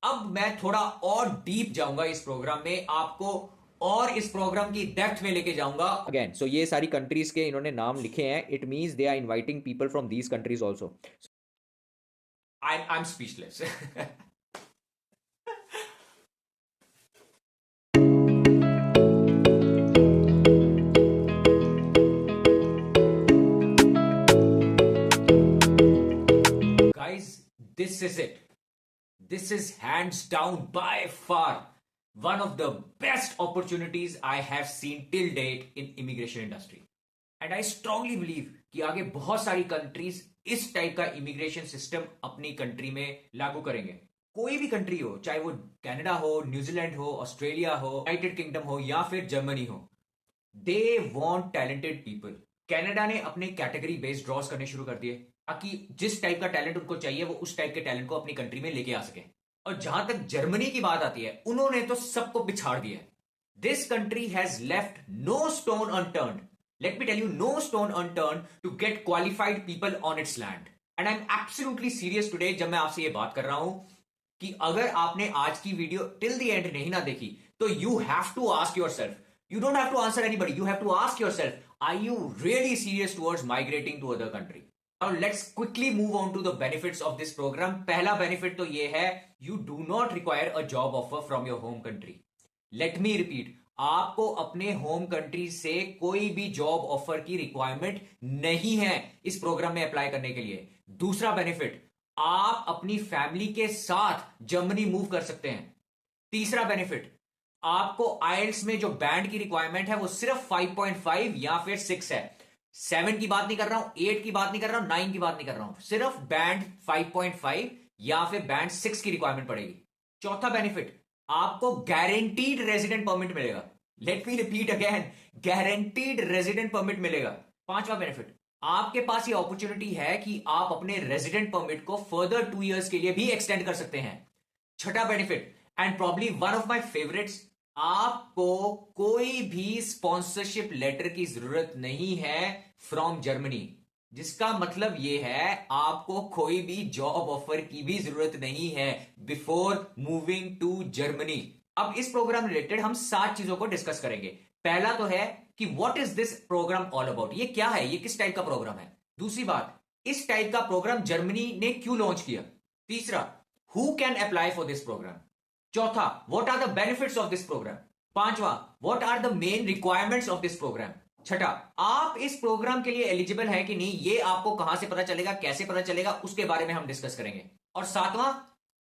अब मैं थोड़ा और डीप जाऊंगा इस प्रोग्राम में, आपको और इस प्रोग्राम की डेप्थ में लेके जाऊंगा अगेन। सो ये सारी कंट्रीज के इन्होंने नाम लिखे हैं, it means they are inviting people from these countries also. I am speechless. Guys, this is it. This is hands down by far one of the best opportunities I have seen till date in immigration industry. And I strongly believe कि आगे बहुत सारी countries इस type का immigration system अपनी country में लागू करेंगे। कोई भी कंट्री हो, चाहे वो कनाडा हो, न्यूजीलैंड हो, ऑस्ट्रेलिया हो, यूनाइटेड किंगडम हो या फिर जर्मनी हो, they want talented people. Canada ने अपने कैटेगरी बेस्ड ड्रॉस करने शुरू कर दिए ताकि जिस टाइप का टैलेंट उनको चाहिए वो उस टाइप के टैलेंट को अपनी कंट्री में लेके आ सके। और जहां तक जर्मनी की बात आती है, उन्होंने तो सबको पिछाड़ दिया। This country has left no stone unturned, let me tell you, no stone unturned to get qualified people on its land. And I am absolutely serious today जब मैं आपसे ये बात कर रहा हूं कि अगर आपने आज की वीडियो टिल द एंड नहीं ना देखी तो you have to ask yourself, you don't have to answer anybody, you have to ask yourself, are you really serious towards migrating to other country? Now let's quickly move on to the benefits of this program. पहला benefit तो ये है, you do not require a job offer from your home country. Let me repeat, आपको अपने home country से कोई भी job offer की रिक्वायरमेंट नहीं है इस प्रोग्राम में अप्लाई करने के लिए। दूसरा बेनिफिट, आप अपनी फैमिली के साथ जर्मनी मूव कर सकते हैं। तीसरा बेनिफिट, आपको आइल्स में जो बैंड की रिक्वायरमेंट है वो सिर्फ 5.5 या फिर 6 है। 7 की बात नहीं कर रहा हूं, 8 की बात नहीं कर रहा हूं, 9 की बात नहीं कर रहा हूं, सिर्फ बैंड 5.5 या फिर बैंड 6 की रिक्वायरमेंट पड़ेगी। चौथा बेनिफिट, आपको गारंटीड रेजिडेंट परमिट मिलेगा। Let me repeat again, guaranteed resident permit मिलेगा। पांचवा बेनिफिट, आपके पास ये अपॉर्चुनिटी है कि आप अपने रेजिडेंट परमिट को फर्दर 2 इयर्स के लिए भी एक्सटेंड कर सकते हैं। छठा benefit, and probably one of my favourites, आपको कोई भी स्पॉन्सरशिप लेटर की जरूरत नहीं है फ्रॉम जर्मनी। जिसका मतलब यह है आपको कोई भी जॉब ऑफर की भी जरूरत नहीं है बिफोर मूविंग टू जर्मनी। अब इस प्रोग्राम रिलेटेड हम 7 चीजों को डिस्कस करेंगे। पहला तो है कि what is this program all about, ये क्या है, ये किस टाइप का प्रोग्राम है। दूसरी बात, इस टाइप का प्रोग्राम जर्मनी ने क्यों लॉन्च किया। तीसरा, who can apply for this program. चौथा, what are the benefits of this program. पांचवा, what are the main requirements of this program. छठा, आप इस प्रोग्राम के लिए एलिजिबल है कि नहीं, ये आपको कहां से पता चलेगा, कैसे पता चलेगा, उसके बारे में हम डिस्कस करेंगे। और सातवां,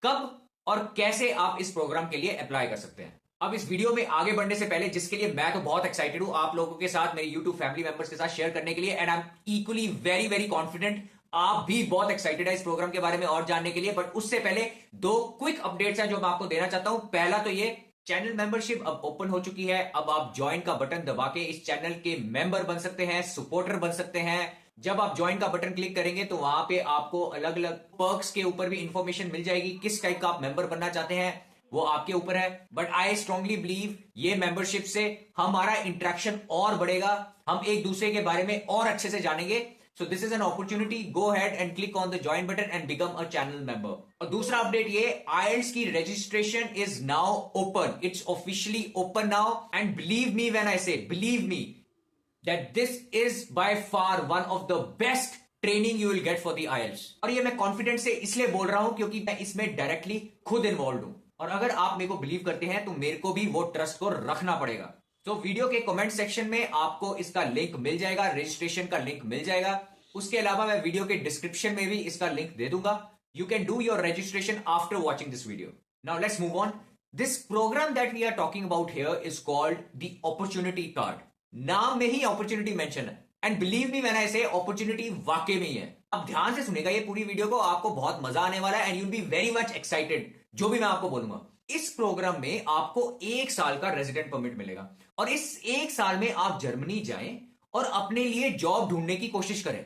कब और कैसे आप इस प्रोग्राम के लिए अप्लाई कर सकते हैं। अब इस वीडियो में आगे बढ़ने से पहले, जिसके लिए मैं तो बहुत एक्साइटेड हूं आप लोगों के साथ, मेरे यूट्यूब फैमिली मेंबर्स के साथ शेयर करने के लिए, and I am equally very very confident आप भी बहुत एक्साइटेड है इस प्रोग्राम के बारे में और जानने के लिए। बट उससे पहले 2 क्विक अपडेट्स हैं जो मैं आपको देना चाहता हूं। पहला तो ये, चैनल मेंबरशिप अब ओपन हो चुकी है। अब आप ज्वाइन का बटन दबा के इस चैनल के मेंबर बन सकते हैं, सपोर्टर बन सकते हैं। जब आप ज्वाइन का बटन क्लिक करेंगे तो वहां पे आपको अलग अलग पर्क्स के ऊपर भी इंफॉर्मेशन मिल जाएगी। किस टाइप का आप मेंबर बनना चाहते हैं वो आपके ऊपर है, बट आई स्ट्रांगली बिलीव ये मेंबरशिप से हमारा इंटरेक्शन और बढ़ेगा, हम एक दूसरे के बारे में और अच्छे से जानेंगे। So this is an opportunity. Go ahead and click on the join button and become a channel member. और दूसरा अपडेट ये, IELTS की registration is now open. It's officially open now. And believe me when I say, believe me, that this is by far one of the best training you will get for the IELTS. और ये मैं confidence से इसलिए बोल रहा हूं क्योंकि मैं इसमें डायरेक्टली खुद इन्वॉल्व हूं। और अगर आप मेरे को बिलीव करते हैं तो मेरे को भी वो ट्रस्ट को रखना पड़ेगा। तो वीडियो के कमेंट सेक्शन में आपको इसका लिंक मिल जाएगा, रजिस्ट्रेशन का लिंक मिल जाएगा। उसके अलावा मैं वीडियो के डिस्क्रिप्शन में भी इसका लिंक दे दूंगा। You can do your registration after watching this video. Now let's move on. This program that we are talking about here is called the opportunity card. नाम में ही अपॉर्चुनिटी मेंशन है, and believe me when I say opportunity वाकई में ही है। अब ध्यान से सुनेगा ये पूरी वीडियो को, आपको बहुत मजा आने वाला है and you will be very much excited जो भी मैं आपको बोलूंगा। इस प्रोग्राम में आपको 1 साल का रेजिडेंट परमिट मिलेगा और इस 1 साल में आप जर्मनी जाएं और अपने लिए जॉब ढूंढने की कोशिश करें।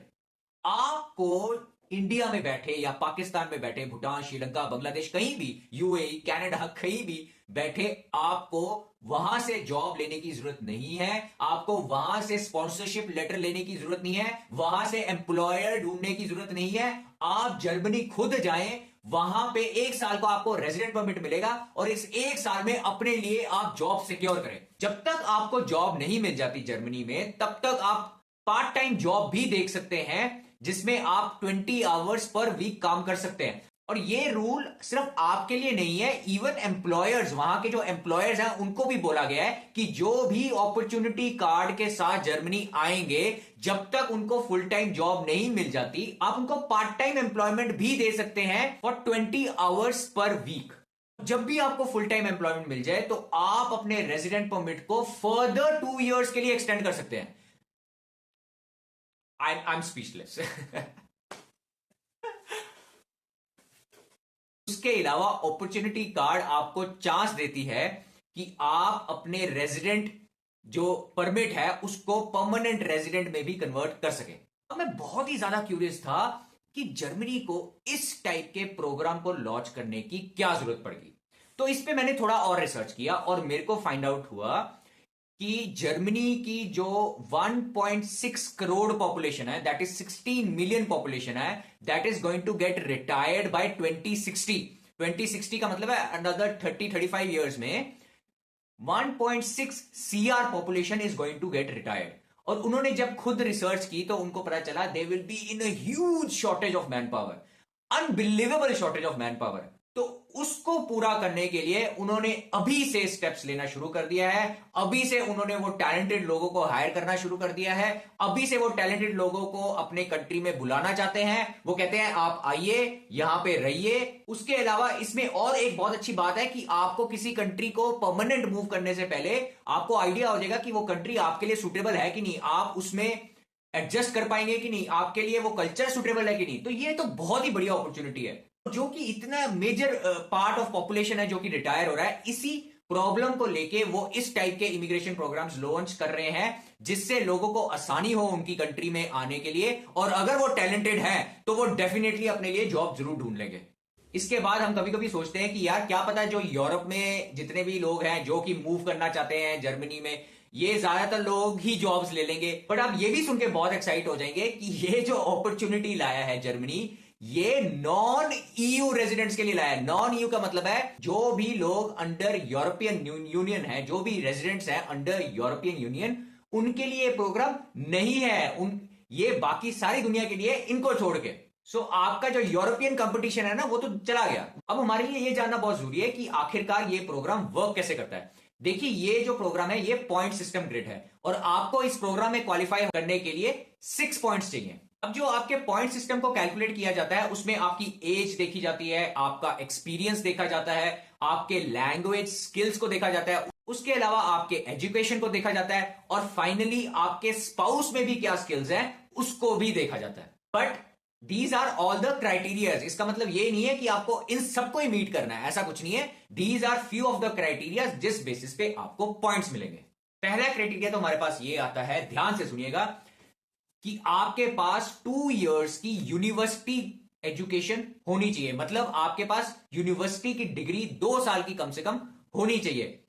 आपको इंडिया में बैठे या पाकिस्तान में बैठे, भूटान, श्रीलंका, बांग्लादेश, कहीं भी, यूएई, कनाडा, कहीं भी बैठे आपको वहां से जॉब लेने की जरूरत नहीं है। आपको वहां से स्पॉन्सरशिप लेटर लेने की जरूरत नहीं है, वहां से एम्प्लॉयर ढूंढने की जरूरत नहीं है। आप जर्मनी खुद जाएं, वहां पे 1 साल को आपको रेजिडेंट परमिट मिलेगा और इस 1 साल में अपने लिए आप जॉब सिक्योर करें। जब तक आपको जॉब नहीं मिल जाती जर्मनी में, तब तक आप पार्ट टाइम जॉब भी देख सकते हैं जिसमें आप 20 आवर्स पर वीक काम कर सकते हैं। और ये रूल सिर्फ आपके लिए नहीं है, इवन एम्प्लॉयर्स, वहां के जो एम्प्लॉयर्स हैं उनको भी बोला गया है कि जो भी अपॉर्चुनिटी कार्ड के साथ जर्मनी आएंगे, जब तक उनको फुल टाइम जॉब नहीं मिल जाती, आप उनको पार्ट टाइम एम्प्लॉयमेंट भी दे सकते हैं फॉर 20 आवर्स पर वीक। जब भी आपको फुल टाइम एम्प्लॉयमेंट मिल जाए तो आप अपने रेजिडेंट परमिट को फर्दर 2 इयर्स के लिए एक्सटेंड कर सकते हैं। आई एम स्पीचलेस। उसके अलावा अपॉर्चुनिटी कार्ड आपको चांस देती है कि आप अपने रेजिडेंट जो परमिट है उसको परमानेंट रेजिडेंट में भी कन्वर्ट कर सके। अब मैं बहुत ही ज्यादा क्यूरियस था कि जर्मनी को इस टाइप के प्रोग्राम को लॉन्च करने की क्या जरूरत पड़ेगी। तो इस पे मैंने थोड़ा और रिसर्च किया और मेरे को फाइंड आउट हुआ कि जर्मनी की जो 1.6 करोड़ पॉपुलेशन है, दैट इज 16 मिलियन पॉपुलेशन है, that is going to get retired by 2060। 2060 का मतलब है अनदर 30-35 इयर्स में 1.6 CR population is going to get retired. और उन्होंने जब खुद रिसर्च की तो उनको पता चला they will be in a huge shortage of man power, unbelievable shortage of man power. तो उसको पूरा करने के लिए उन्होंने अभी से स्टेप्स लेना शुरू कर दिया है। अभी से उन्होंने वो टैलेंटेड लोगों को हायर करना शुरू कर दिया है। अभी से वो टैलेंटेड लोगों को अपने कंट्री में बुलाना चाहते हैं। वो कहते हैं आप आइए, यहां पे रहिए। उसके अलावा इसमें और एक बहुत अच्छी बात है कि आपको किसी कंट्री को परमानेंट मूव करने से पहले आपको आइडिया हो जाएगा कि वो कंट्री आपके लिए सुटेबल है कि नहीं, आप उसमें एडजस्ट कर पाएंगे कि नहीं, आपके लिए वो कल्चर सुटेबल है कि नहीं। तो ये तो बहुत ही बढ़िया अपॉर्चुनिटी है। जो कि इतना मेजर पार्ट ऑफ पॉपुलेशन है जो कि रिटायर हो रहा है, इसी प्रॉब्लम को लेके वो इस टाइप के इमिग्रेशन प्रोग्राम्स लॉन्च कर रहे हैं जिससे लोगों को आसानी हो उनकी कंट्री में आने के लिए। और अगर वो टैलेंटेड हैं तो वो डेफिनेटली अपने लिए जॉब जरूर ढूंढ लेंगे। इसके बाद हम कभी कभी सोचते हैं कि यार क्या पता जो यूरोप में जितने भी लोग हैं जो कि मूव करना चाहते हैं जर्मनी में, ये ज्यादातर लोग ही जॉब्स ले लेंगे। बट आप ये भी सुन के बहुत एक्साइट हो जाएंगे कि ये जो अपॉर्चुनिटी लाया है जर्मनी, ये नॉन ईयू रेजिडेंट्स के लिए लाया है। नॉन ईयू का मतलब है जो भी लोग अंडर यूरोपियन यूनियन है, जो भी रेजिडेंट्स हैं अंडर यूरोपियन यूनियन, उनके लिए प्रोग्राम नहीं है। ये बाकी सारी दुनिया के लिए, इनको छोड़ के। सो आपका जो यूरोपियन कंपटीशन है ना, वो तो चला गया। अब हमारे लिए ये जानना बहुत जरूरी है कि आखिरकार ये प्रोग्राम वर्क कैसे करता है। देखिए, ये जो प्रोग्राम है ये पॉइंट सिस्टम ग्रिड है और आपको इस प्रोग्राम में क्वालिफाई करने के लिए 6 पॉइंट्स चाहिए। अब जो आपके पॉइंट सिस्टम को कैलकुलेट किया जाता है उसमें आपकी एज देखी जाती है, आपका एक्सपीरियंस देखा जाता है, आपके लैंग्वेज स्किल्स को देखा जाता है, उसके अलावा आपके एजुकेशन को देखा जाता है और फाइनली आपके स्पाउस में भी क्या स्किल्स हैं उसको भी देखा जाता है। But these are all the criterias. इसका मतलब ये नहीं है कि आपको इन सबको ही मीट करना है, ऐसा कुछ नहीं है। These are few of the criterias जिस बेसिस पे आपको पॉइंट्स मिलेंगे। पहला क्राइटेरिया तो हमारे पास ये आता है, ध्यान से सुनिएगा, कि आपके पास 2 इयर्स की यूनिवर्सिटी एजुकेशन होनी चाहिए। मतलब आपके पास यूनिवर्सिटी की डिग्री 2 साल की कम से कम होनी चाहिए।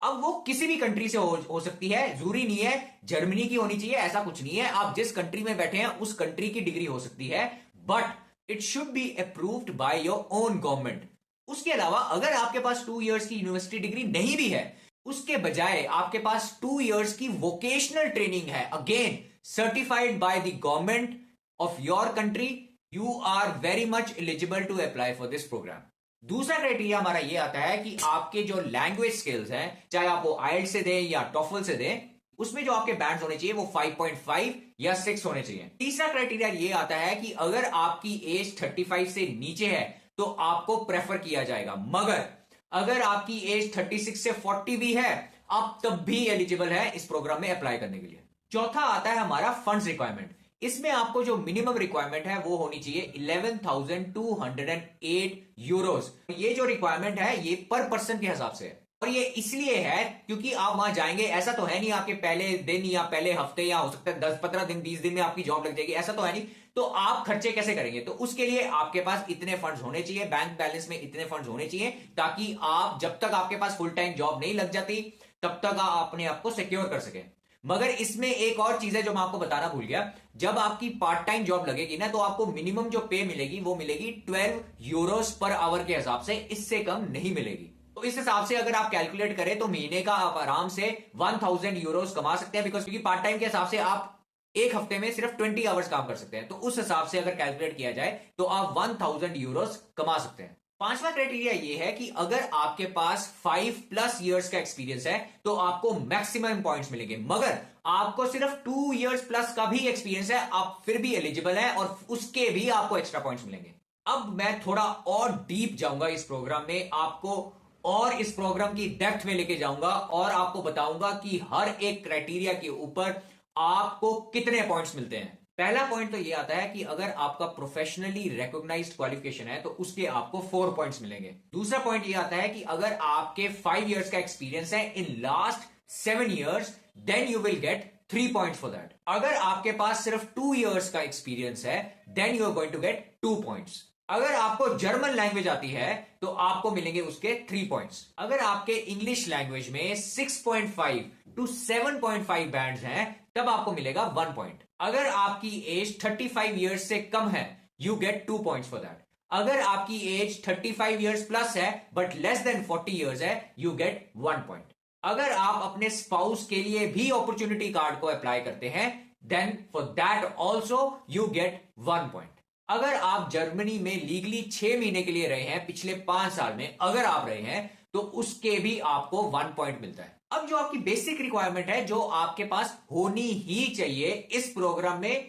अब वो किसी भी कंट्री से हो सकती है, जरूरी नहीं है जर्मनी की होनी चाहिए, ऐसा कुछ नहीं है। आप जिस कंट्री में बैठे हैं उस कंट्री की डिग्री हो सकती है, but it should be approved by your own government. उसके अलावा अगर आपके पास 2 इयर्स की यूनिवर्सिटी डिग्री नहीं भी है, उसके बजाय आपके पास 2 इयर्स की वोकेशनल ट्रेनिंग है, again certified by the government of your country, you are very much eligible to apply for this program. दूसरा क्राइटेरिया हमारा यह आता है कि आपके जो लैंग्वेज स्किल्स हैं, चाहे आप वो आइल्स से दें या टॉफल से दें, उसमें जो आपके बैंड्स होने चाहिए वो 5.5 या 6 होने चाहिए। तीसरा क्राइटेरिया ये आता है कि अगर आपकी एज 35 से नीचे है तो आपको प्रेफर किया जाएगा, मगर अगर आपकी एज 36 से 40 भी है, आप तब भी एलिजिबल है इस प्रोग्राम में अप्लाई करने के लिए। चौथा आता है हमारा फंड्स रिक्वायरमेंट। इसमें आपको जो मिनिमम रिक्वायरमेंट है वो होनी चाहिए 11,208 यूरोस। ये जो रिक्वायरमेंट है ये पर पर्सन के हिसाब से है और ये इसलिए है क्योंकि आप वहां जाएंगे, ऐसा तो है नहीं आपके पहले दिन या पहले हफ्ते या हो सकता है 10-15 दिन 20 दिन में आपकी जॉब लग जाएगी, ऐसा तो है नहीं। तो आप खर्चे कैसे करेंगे? तो उसके लिए आपके पास इतने फंड्स होने चाहिए, बैंक बैलेंस में इतने फंड्स होने चाहिए, ताकि आप जब तक आपके पास फुल टाइम जॉब नहीं लग जाती तब तक आप अपने आप को सिक्योर कर सके। मगर इसमें एक और चीज है जो मैं आपको बताना भूल गया, जब आपकी पार्ट टाइम जॉब लगेगी ना, तो आपको मिनिमम जो पे मिलेगी वो मिलेगी 12 यूरोस पर आवर के हिसाब से, इससे कम नहीं मिलेगी। तो इस हिसाब से अगर आप कैलकुलेट करें तो महीने का आप आराम से 1000 यूरोस कमा सकते हैं, बिकॉज क्योंकि पार्ट टाइम के हिसाब से आप एक हफ्ते में सिर्फ 20 आवर्स काम कर सकते हैं। तो उस हिसाब से अगर कैलकुलेट किया जाए तो आप 1000 यूरोस कमा सकते हैं। पांचवा क्राइटेरिया ये है कि अगर आपके पास 5+ इयर्स का एक्सपीरियंस है तो आपको मैक्सिमम पॉइंट्स मिलेंगे, मगर आपको सिर्फ 2 इयर्स प्लस का भी एक्सपीरियंस है, आप फिर भी एलिजिबल हैं और उसके भी आपको एक्स्ट्रा पॉइंट्स मिलेंगे। अब मैं थोड़ा और डीप जाऊंगा इस प्रोग्राम में, आपको और इस प्रोग्राम की डेप्थ में लेके जाऊंगा और आपको बताऊंगा कि हर एक क्राइटेरिया के ऊपर आपको कितने पॉइंट्स मिलते हैं। पहला पॉइंट तो ये आता है कि अगर आपका प्रोफेशनली रिकॉग्नाइज्ड क्वालिफिकेशन है तो उसके आपको 4 पॉइंट्स मिलेंगे। दूसरा पॉइंट ये आता है कि अगर आपके 5 इयर्स का एक्सपीरियंस है in last 7 years, then you will get 3 points for that. अगर आपके पास सिर्फ 2 इयर्स का एक्सपीरियंस है, then you are going to get 2 points. अगर आपको जर्मन लैंग्वेज आती है तो आपको मिलेंगे उसके 3 पॉइंट्स। अगर आपके इंग्लिश लैंग्वेज में 6.5 to 7.5 बैंड्स हैं, तब आपको मिलेगा 1 पॉइंट। अगर आपकी एज 35 इयर्स से कम है, you get 2 points for that. अगर आपकी एज 35 इयर्स प्लस है बट लेस देन 40 इयर्स है, यू गेट 1 पॉइंट। अगर आप अपने स्पाउस के लिए भी अपॉर्चुनिटी कार्ड को अप्लाई करते हैं, then for that also you get 1 point. अगर आप जर्मनी में लीगली 6 महीने के लिए रहे हैं पिछले 5 साल में, अगर आप रहे हैं तो उसके भी आपको 1 पॉइंट मिलता है। अब जो आपकी बेसिक रिक्वायरमेंट है जो आपके पास होनी ही चाहिए इस प्रोग्राम में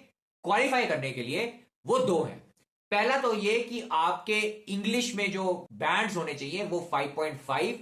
क्वालिफाई करने के लिए, वो 2 है। पहला तो ये कि आपके इंग्लिश में जो बैंड्स होने चाहिए वो 5.5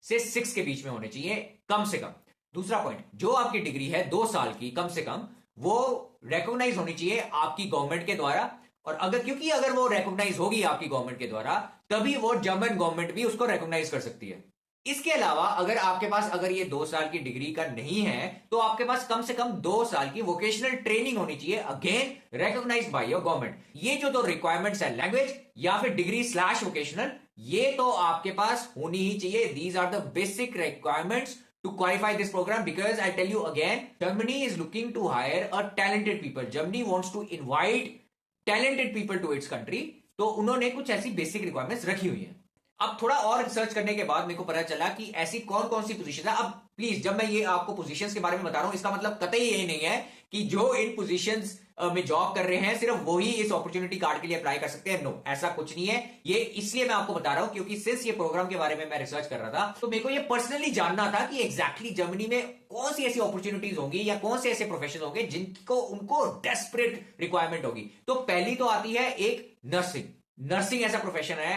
से 6 के बीच में होने चाहिए कम से कम। दूसरा पॉइंट, जो आपकी डिग्री है 2 साल की कम से कम, वो रिकॉग्नाइज होनी चाहिए आपकी गवर्नमेंट के द्वारा। और अगर क्योंकि अगर वो रिकॉग्नाइज होगी आपकी गवर्नमेंट के द्वारा, तभी वो जर्मन गवर्नमेंट भी उसको रिकॉग्नाइज कर सकती है। इसके अलावा अगर आपके पास अगर ये 2 साल की डिग्री का नहीं है, तो आपके पास कम से कम 2 साल की वोकेशनल ट्रेनिंग होनी चाहिए, again recognised by your government. ये जो 2 रिक्वायरमेंट्स है, लैंग्वेज या फिर डिग्री / वोकेशनल, ये तो आपके पास होनी ही चाहिए। These are the basic requirements to qualify this program, because I tell you again, Germany is looking to hire a talented people. Germany wants to invite talented people to its country. तो उन्होंने कुछ ऐसी basic requirements रखी हुई हैं। अब थोड़ा और रिसर्च करने के बाद मेरे को पता चला कि ऐसी कौन कौन सी पोजीशन है। अब प्लीज, जब मैं ये आपको पोजीशंस के बारे में बता रहा हूं, इसका मतलब कतई ये नहीं है कि जो इन पोजीशंस में जॉब कर रहे हैं सिर्फ वही इस अपॉर्चुनिटी कार्ड के लिए अप्लाई कर सकते हैं। नो, ऐसा कुछ नहीं है। ये इसलिए मैं आपको बता रहा हूं क्योंकि सिंस ये प्रोग्राम के बारे में मैं रिसर्च कर रहा था, तो मेरे को ये पर्सनली जानना था कि एग्जैक्टली जर्मनी में कौन सी ऐसी अपॉर्चुनिटीज होंगी या कौन से ऐसे प्रोफेशन होंगे जिनको उनको डेस्परेट रिक्वायरमेंट होगी। तो पहली तो आती है एक नर्सिंग। नर्सिंग ऐसा प्रोफेशन है,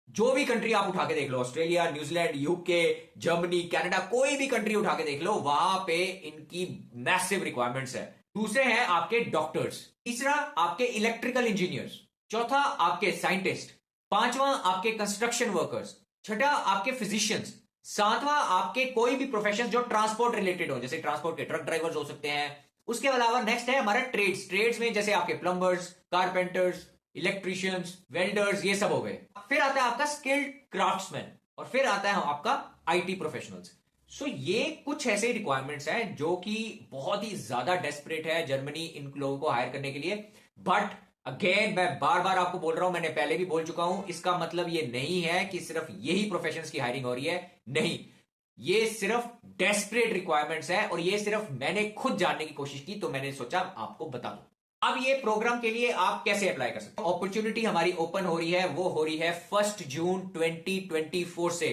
जो भी कंट्री आप उठा के देख लो, Australia, New Zealand, UK, Germany, Canada, कोई भी कंट्री उठा के देख लो, वहां पे इनकी मैसिव रिक्वायरमेंट्स है। दूसरे हैं आपके डॉक्टर्स, तीसरा आपके इलेक्ट्रिकल इंजीनियर्स, चौथा आपके साइंटिस्ट, पांचवा आपके कंस्ट्रक्शन वर्कर्स, छठा आपके फिजिशियंस, सातवां आपके कोई भी प्रोफेशन जो ट्रांसपोर्ट रिलेटेड हो, जैसे ट्रांसपोर्ट के ट्रक ड्राइवर्स हो सकते हैं। उसके अलावा नेक्स्ट है हमारा ट्रेड्स में जैसे आपके प्लम्बर्स, कारपेंटर्स, इलेक्ट्रिशियंस, वेल्डर्स, ये सब हो गए। फिर आता है आपका स्किल्ड क्राफ्ट्समैन और फिर आता है आपका आईटी प्रोफेशनल्स। सो ये कुछ ऐसे रिक्वायरमेंट्स हैं जो कि बहुत ही ज्यादा डेस्परेट है जर्मनी इन लोगों को हायर करने के लिए। बट अगेन मैं बार बार आपको बोल रहा हूं, मैंने पहले भी बोल चुका हूं, इसका मतलब ये नहीं है कि सिर्फ यही प्रोफेशंस की हायरिंग हो रही है। नहीं, ये सिर्फ डेस्परेट रिक्वायरमेंट्स है और ये सिर्फ मैंने खुद जानने की कोशिश की, तो मैंने सोचा आपको बता दूं। अब ये प्रोग्राम के लिए आप कैसे अप्लाई कर सकते हो? अपॉर्चुनिटी हमारी ओपन हो रही है, वो हो रही है 1 जून 2024 से।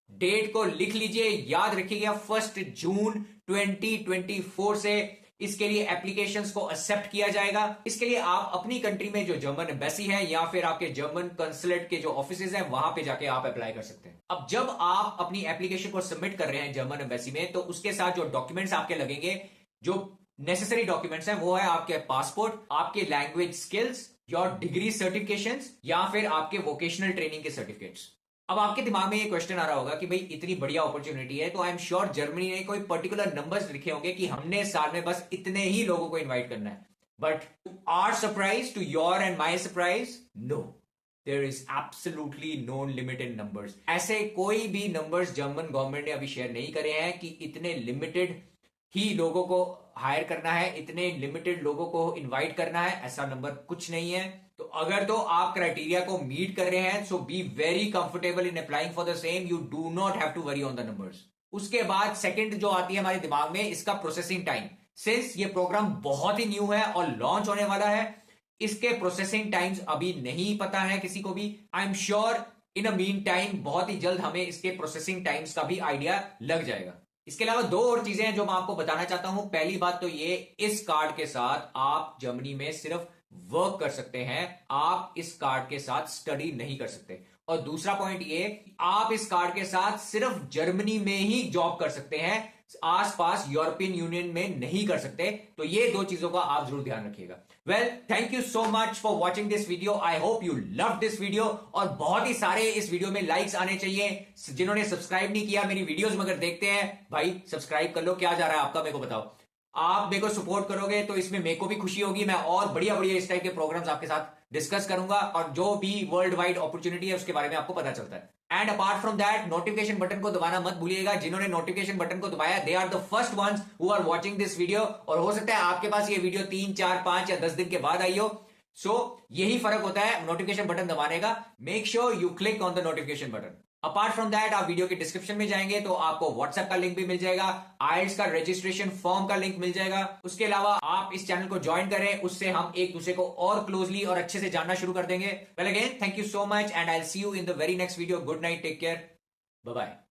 डेट को लिख लीजिए, याद रखिएगा, 1 जून 2024 से इसके लिए एप्लीकेशंस को एक्सेप्ट किया जाएगा। इसके लिए आप अपनी कंट्री में जो जर्मन एम्बेसी है या फिर आपके जर्मन कंसुलेट के जो ऑफिसेज हैं वहां पे जाके आप अप्लाई कर सकते हैं। अब जब आप अपनी एप्लीकेशन को सबमिट कर रहे हैं जर्मन एम्बेसी में, तो उसके साथ जो डॉक्यूमेंट्स आपके लगेंगे, जो नेसेसरी डॉक्यूमेंट्स हैं, वो है आपके पासपोर्ट, आपके language skills, your degree certifications या फिर आपके वोकेशनल ट्रेनिंग के सर्टिफिकेट्स। अब आपके दिमाग में ये क्वेश्चन आ रहा होगा कि भाई इतनी बढ़िया अपॉर्चुनिटी है, तो आई एम श्योर जर्मनी ने कोई पर्टिकुलर नंबर्स लिखे होंगे कि हमने साल में बस इतने ही लोगों को इन्वाइट करना है। But to our surprise, to your and my surprise, no, there is absolutely no limit in numbers. ऐसे कोई भी नंबर्स जर्मन गवर्नमेंट ने अभी शेयर नहीं करे हैं कि इतने लिमिटेड ही लोगों को हायर करना है, इतने लिमिटेड लोगों को इनवाइट करना है, ऐसा नंबर कुछ नहीं है। तो अगर तो आप क्राइटेरिया को मीट कर रहे हैं, so be very comfortable in applying for the same, you do not have to worry on the numbers. उसके बाद सेकंड जो आती है हमारे दिमाग में, इसका प्रोसेसिंग टाइम। सिंस ये प्रोग्राम बहुत ही न्यू है और लॉन्च होने वाला है, इसके प्रोसेसिंग टाइम्स अभी नहीं पता है किसी को भी। I am sure in a mean time बहुत ही जल्द हमें इसके प्रोसेसिंग टाइम्स का भी आइडिया लग जाएगा। इसके अलावा दो और चीजें हैं जो मैं आपको बताना चाहता हूं। पहली बात तो ये, इस कार्ड के साथ आप जर्मनी में सिर्फ वर्क कर सकते हैं, आप इस कार्ड के साथ स्टडी नहीं कर सकते। और दूसरा पॉइंट ये, आप इस कार्ड के साथ सिर्फ जर्मनी में ही जॉब कर सकते हैं, आसपास यूरोपियन यूनियन में नहीं कर सकते। तो ये दो चीजों का आप जरूर ध्यान रखिएगा। Well, thank you so much for watching this video. I hope you love this video, और बहुत ही सारे इस वीडियो में लाइक्स आने चाहिए। जिन्होंने सब्सक्राइब नहीं किया मेरी वीडियोस मगर देखते हैं, भाई सब्सक्राइब कर लो। क्या जा रहा है आपका, मेरे को बताओ। आप मेरे को सपोर्ट करोगे तो इसमें मेरे को भी खुशी होगी। मैं और बढ़िया बढ़िया इस टाइप के प्रोग्राम्स आपके साथ डिस्कस करूंगा, और जो भी वर्ल्ड वाइड अपॉर्चुनिटी है उसके बारे में आपको पता चलता है। And apart from that, notification button को दबाना मत भूलिएगा। जिन्होंने नोटिफिकेशन बटन को दबाया, they are the first ones who are watching this video. और हो सकता है आपके पास ये वीडियो 3, 4, 5 या 10 दिन के बाद आई हो। सो यही फर्क होता है नोटिफिकेशन बटन दबाने का। Make sure you click on the notification button. Apart from that, आप वीडियो के डिस्क्रिप्शन में जाएंगे तो आपको व्हाट्सएप का लिंक भी मिल जाएगा, आईएलटीएस का रजिस्ट्रेशन फॉर्म का लिंक मिल जाएगा। उसके अलावा आप इस चैनल को ज्वाइन करें, उससे हम एक दूसरे को और क्लोजली और अच्छे से जानना शुरू कर देंगे। Well again, thank you so much and I will see you in the very next video. Good night, take care, bye bye.